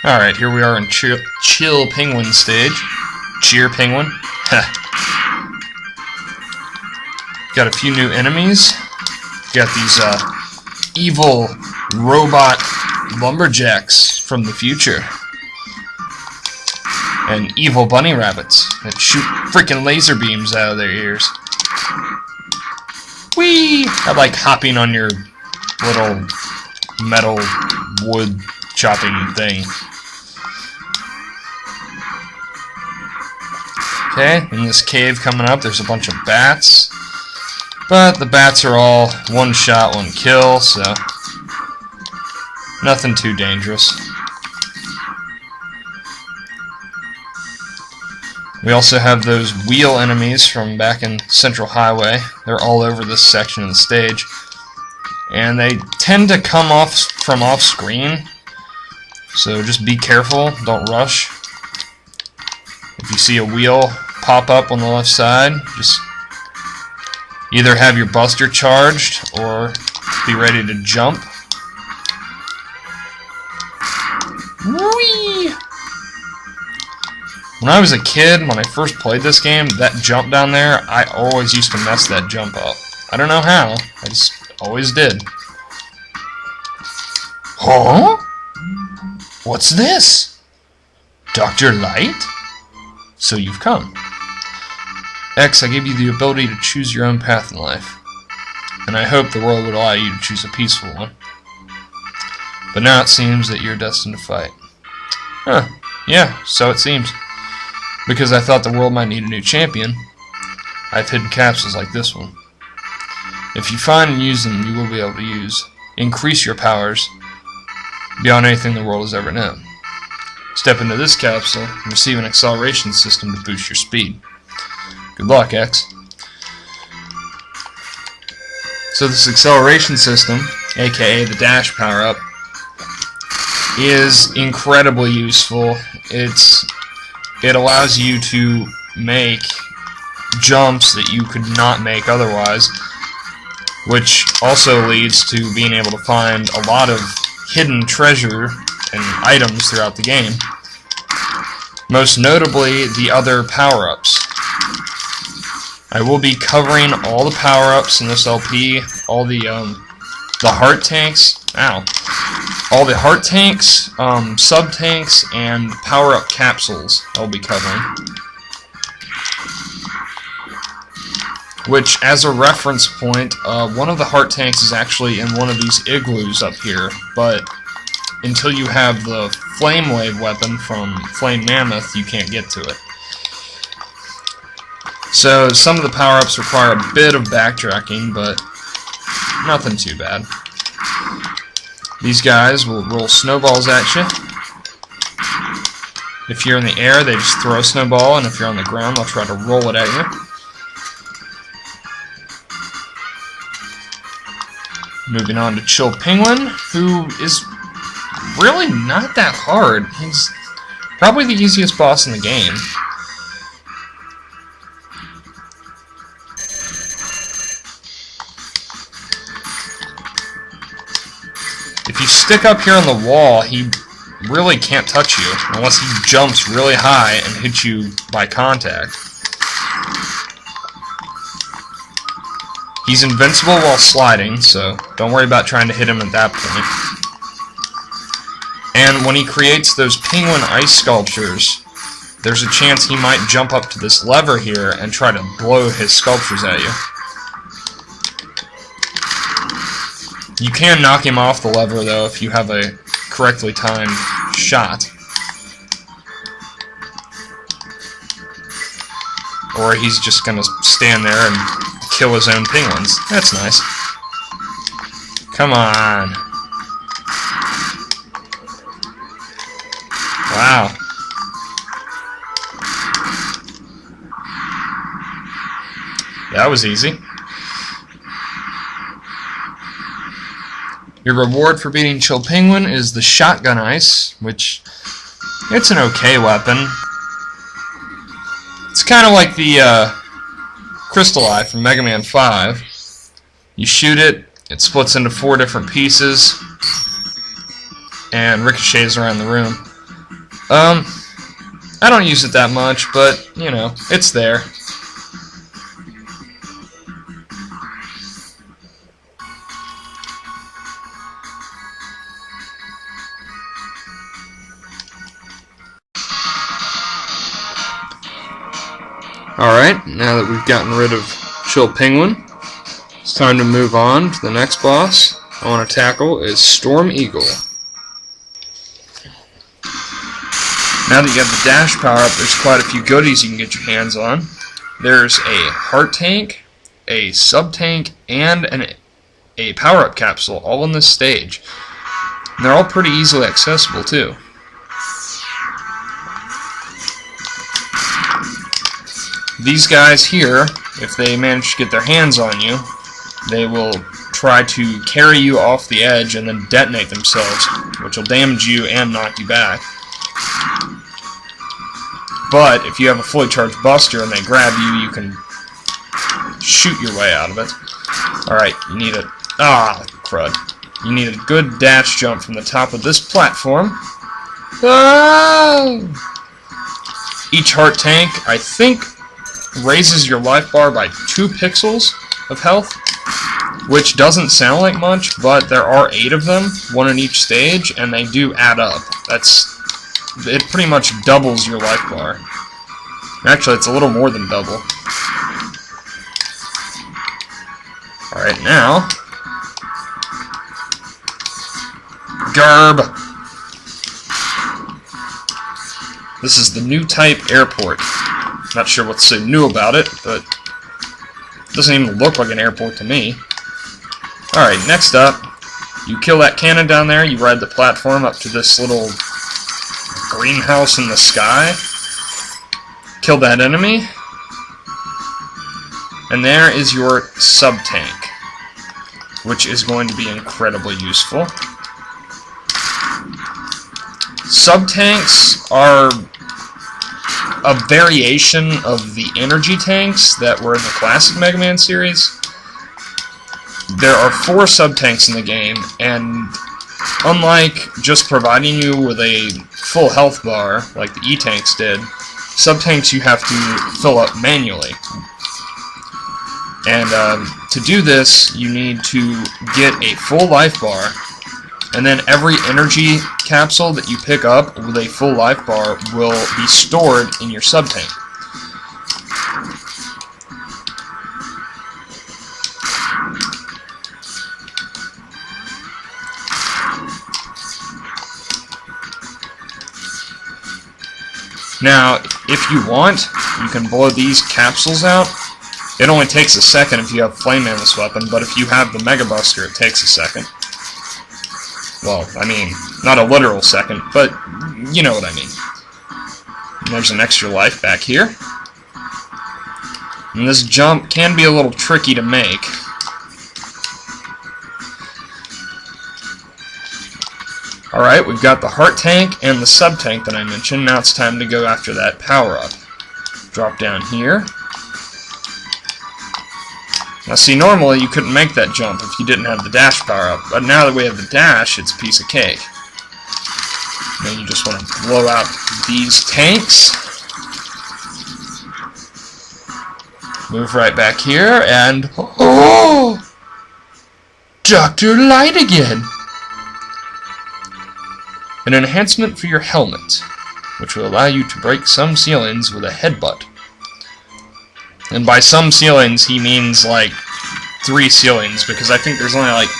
Alright, here we are in Chill Penguin stage. Cheer Penguin. Got a few new enemies. Got these evil robot lumberjacks from the future. And evil bunny rabbits that shoot freaking laser beams out of their ears. Whee! I like hopping on your little metal wood chopping thing. Okay, in this cave coming up, there's a bunch of bats. But the bats are all one shot, one kill, so nothing too dangerous. We also have those wheel enemies from back in Central Highway. They're all over this section of the stage. And they tend to come off from off screen. So just be careful, don't rush. If you see a wheel pop up on the left side, just either have your buster charged or be ready to jump. Whee! When I was a kid, when I first played this game, that jump down there, I always used to mess that jump up. I don't know how, I just always did. Huh? What's this? Dr. Light? So you've come. X, I gave you the ability to choose your own path in life. And I hope the world would allow you to choose a peaceful one. But now it seems that you're destined to fight. Huh, yeah, so it seems. Because I thought the world might need a new champion, I've hidden capsules like this one. If you find and use them, you will be able to increase your powers beyond anything the world has ever known. Step into this capsule and receive an acceleration system to boost your speed. Good luck, X. So this acceleration system, aka the dash power-up, is incredibly useful. It allows you to make jumps that you could not make otherwise, which also leads to being able to find a lot of hidden treasure and items throughout the game. Most notably, the other power-ups. I will be covering all the power-ups in this LP, all the heart tanks, all the heart tanks, sub-tanks, and power-up capsules I'll be covering. Which, as a reference point, one of the heart tanks is actually in one of these igloos up here, but until you have the Flame Wave weapon from Flame Mammoth, you can't get to it. So, some of the power-ups require a bit of backtracking, but nothing too bad. These guys will roll snowballs at you. If you're in the air, they just throw a snowball, and if you're on the ground, they'll try to roll it at you. Moving on to Chill Penguin, who is really not that hard. He's probably the easiest boss in the game. If you stick up here on the wall, he really can't touch you, unless he jumps really high and hits you by contact. He's invincible while sliding, so don't worry about trying to hit him at that point. And when he creates those penguin ice sculptures, there's a chance he might jump up to this lever here and try to blow his sculptures at you. You can knock him off the lever, though, if you have a correctly timed shot. Or he's just going to stand there and kill his own penguins. That's nice. Come on. Wow. That was easy. Your reward for beating Chill Penguin is the Shotgun Ice, which, it's an okay weapon. It's kind of like the Crystal Eye from Mega Man 5. You shoot it, it splits into 4 different pieces, and ricochets around the room. I don't use it that much, but, you know, it's there. Alright, now that we've gotten rid of Chill Penguin, it's time to move on to the next boss I want to tackle is Storm Eagle. Now that you have the dash power-up, there's quite a few goodies you can get your hands on. There's a heart tank, a sub-tank, and a power-up capsule, all in this stage. And they're all pretty easily accessible, too. These guys here, if they manage to get their hands on you, they will try to carry you off the edge and then detonate themselves, which will damage you and knock you back. But if you have a fully charged buster and they grab you, you can shoot your way out of it. Alright, you need a... ah, crud. You need a good dash jump from the top of this platform. Ah! Each heart tank, I think, raises your life bar by 2 pixels of health, which doesn't sound like much, but there are 8 of them, 1 in each stage, and they do add up. It pretty much doubles your life bar. Actually, it's a little more than double. Alright, now... Garb! This is the new type airport. Not sure what's so new about it, but it doesn't even look like an airport to me. Alright, next up, you kill that cannon down there, you ride the platform up to this little greenhouse in the sky, kill that enemy, and there is your sub-tank, which is going to be incredibly useful. Sub-tanks are a variation of the energy tanks that were in the classic Mega Man series. There are 4 sub-tanks in the game, and unlike just providing you with a full health bar, like the E-tanks did, sub-tanks you have to fill up manually. And to do this, you need to get a full life bar, and then every energy capsule that you pick up with a full life bar will be stored in your sub-tank. Now, if you want, you can blow these capsules out. It only takes a second if you have Flame Mammoth's weapon, but if you have the Mega Buster, it takes a second. Well, I mean, not a literal second, but you know what I mean. And there's an extra life back here. And this jump can be a little tricky to make. Alright, we've got the heart tank and the sub-tank that I mentioned. Now it's time to go after that power-up. Drop down here. Now see, normally you couldn't make that jump if you didn't have the dash power-up, but now that we have the dash, it's a piece of cake. Then you just want to blow out these tanks. Move right back here, and... oh! Dr. Light again! An enhancement for your helmet, which will allow you to break some ceilings with a headbutt. And by some ceilings, he means like 3 ceilings, because I think there's only like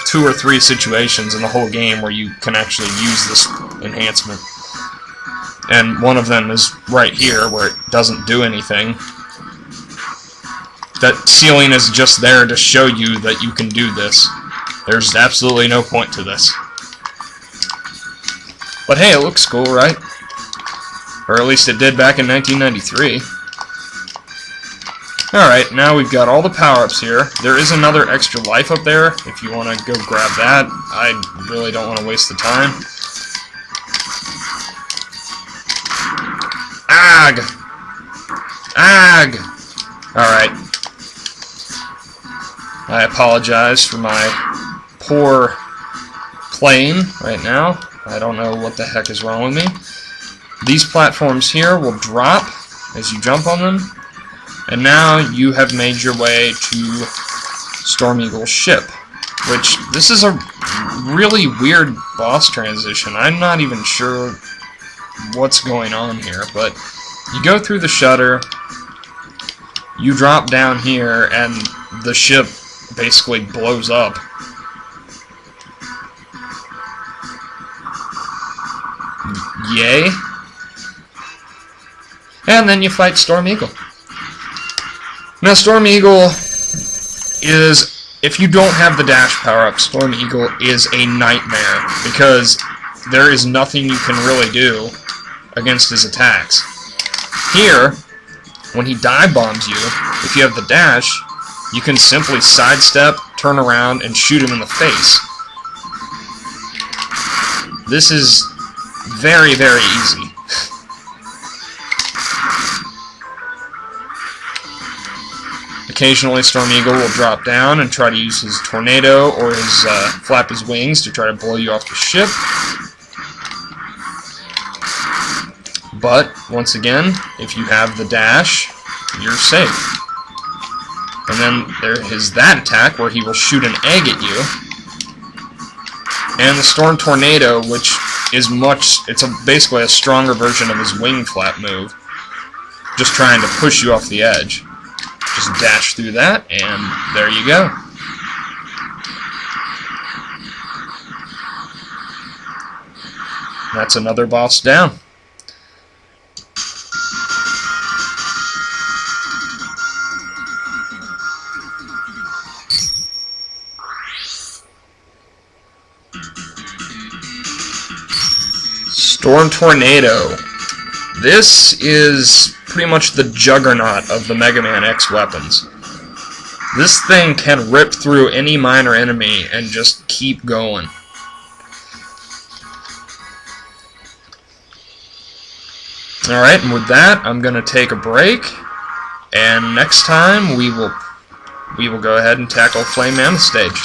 2 or 3 situations in the whole game where you can actually use this enhancement. And one of them is right here, where it doesn't do anything. That ceiling is just there to show you that you can do this. There's absolutely no point to this. But hey, it looks cool, right? Or at least it did back in 1993. Alright, now we've got all the power-ups here. There is another extra life up there, if you want to go grab that. I really don't want to waste the time. Ag! Ag! Alright. I apologize for my poor playing right now. I don't know what the heck is wrong with me. These platforms here will drop as you jump on them, and now you have made your way to Storm Eagle's ship, which this is a really weird boss transition. I'm not even sure what's going on here, but you go through the shutter, you drop down here, and the ship basically blows up. Yay. And then you fight Storm Eagle. Now Storm Eagle is, if you don't have the dash power-up, Storm Eagle is a nightmare, because there is nothing you can really do against his attacks. Here, when he dive bombs you, if you have the dash, you can simply sidestep, turn around, and shoot him in the face. This is very, very easy. Occasionally, Storm Eagle will drop down and try to use his tornado or his flap his wings to try to blow you off the ship. But, once again, if you have the dash, you're safe. And then there is that attack where he will shoot an egg at you. And the Storm Tornado, which is basically a stronger version of his wing flap move. Just trying to push you off the edge. Just dash through that, and there you go. That's another boss down. Storm Tornado. This is pretty much the juggernaut of the Mega Man X weapons. This thing can rip through any minor enemy and just keep going. Alright, and with that, I'm going to take a break, and next time we will go ahead and tackle Flame Mammoth stage.